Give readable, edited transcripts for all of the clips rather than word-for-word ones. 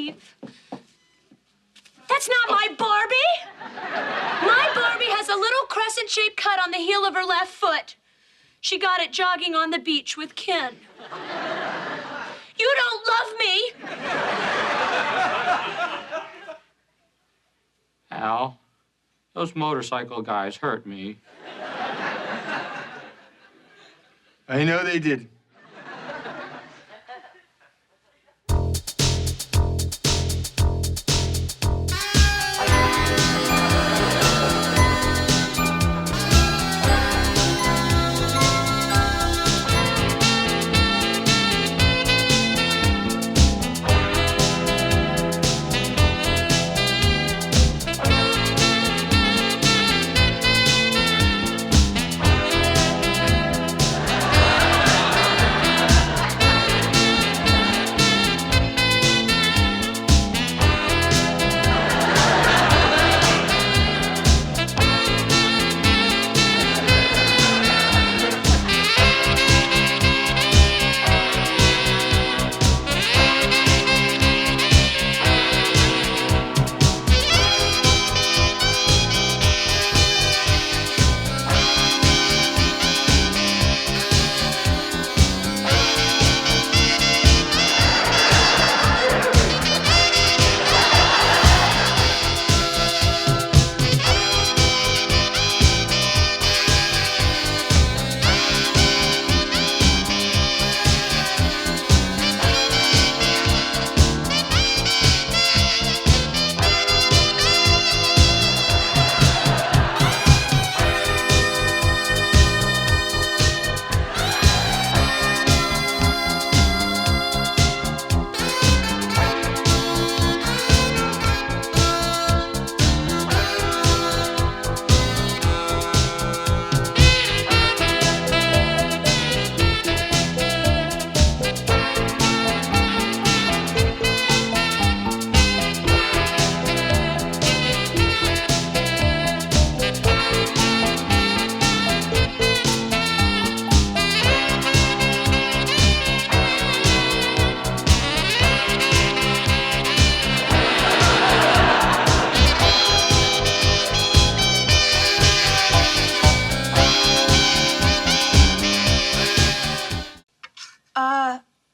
leave. That's not my Barbie. My Barbie has a little crescent-shaped cut on the heel of her left foot. She got it jogging on the beach with Ken. You don't love me. Al, those motorcycle guys hurt me. I know they did.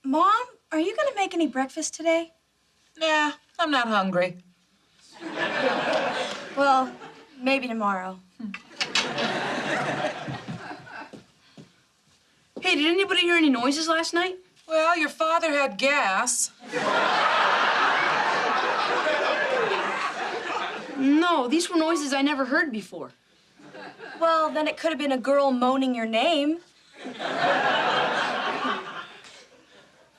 Mom, are you gonna make any breakfast today? Nah, I'm not hungry. Well, maybe tomorrow. Hey, did anybody hear any noises last night? Well, your father had gas. No, these were noises I never heard before. Well, then it could have been a girl moaning your name.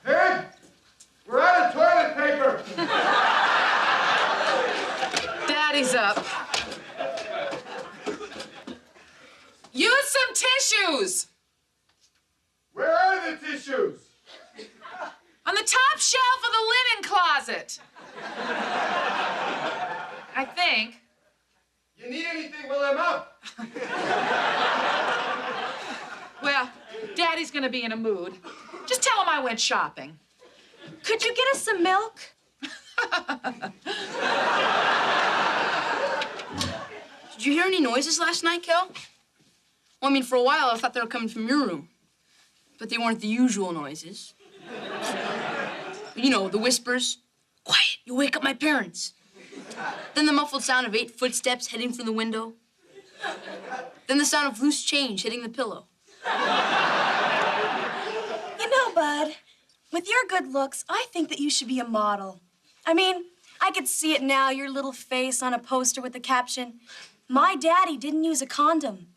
Hey! We're out of toilet paper! Daddy's up. Use some tissues! Where are the tissues? On the top shelf of the linen closet. I think. You need anything while I'm up? Well, Daddy's gonna be in a mood. Just tell him I went shopping. Could you get us some milk? Did you hear any noises last night, Kel? Well, I mean, for a while, I thought they were coming from your room. But they weren't the usual noises. You know, the whispers. Quiet, you wake up my parents. Then the muffled sound of 8 footsteps heading from the window. Then the sound of loose change hitting the pillow. You know, Bud, with your good looks, I think that you should be a model. I mean, I could see it now, your little face on a poster with the caption, "My daddy didn't use a condom."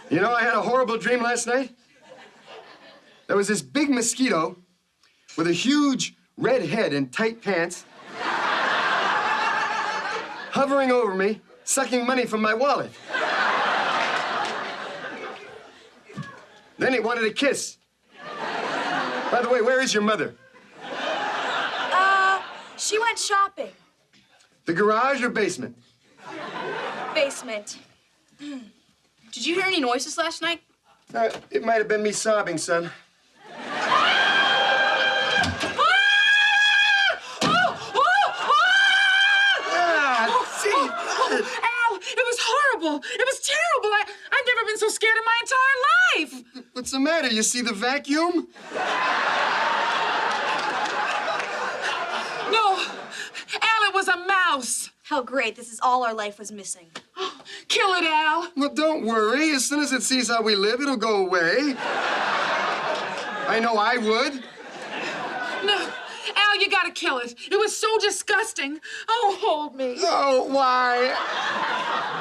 You know, I had a horrible dream last night. There was this big mosquito with a huge red head and tight pants hovering over me, sucking money from my wallet. Then he wanted a kiss. By the way, where is your mother? She went shopping. The garage or basement? Basement. Did you hear any noises last night? It might have been me sobbing, son. Al, it was horrible. It was terrible. I've never been so scared in my entire life. What's the matter? You see the vacuum? No, Al, it was a mouse. How great. This is all our life was missing. Kill it, Al. Well, don't worry. As soon as it sees how we live, it'll go away. I know I would. No, Al, you gotta kill it. It was so disgusting. Oh, hold me. Oh, why?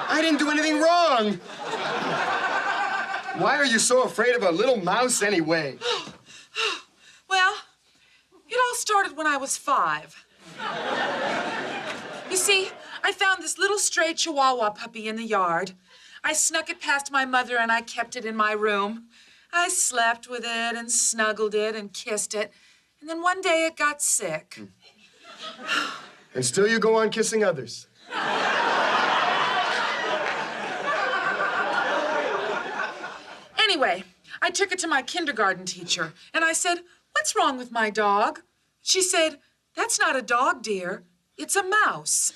I didn't do anything wrong. Why are you so afraid of a little mouse anyway? Well, it all started when I was 5. You see, I found this little stray Chihuahua puppy in the yard. I snuck it past my mother and I kept it in my room. I slept with it and snuggled it and kissed it. And then one day it got sick. And still you go on kissing others. Anyway, I took it to my kindergarten teacher and I said, "What's wrong with my dog?" She said, "That's not a dog, dear. It's a mouse."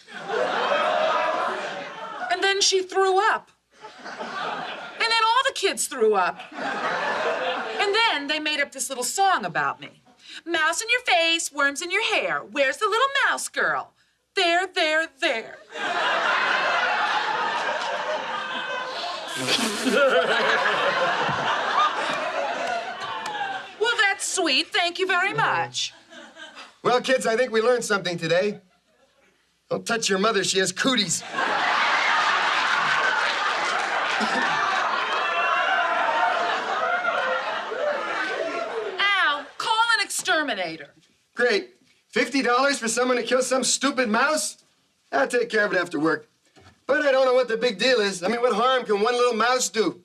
And then she threw up. And then all the kids threw up. And then they made up this little song about me. Mouse in your face, worms in your hair. Where's the little mouse girl? There, there, there. Well, that's sweet. Thank you very much. Well, kids, I think we learned something today. Don't touch your mother. She has cooties. Al, call an exterminator. Great. $50 for someone to kill some stupid mouse? I'll take care of it after work. But I don't know what the big deal is. I mean, what harm can one little mouse do?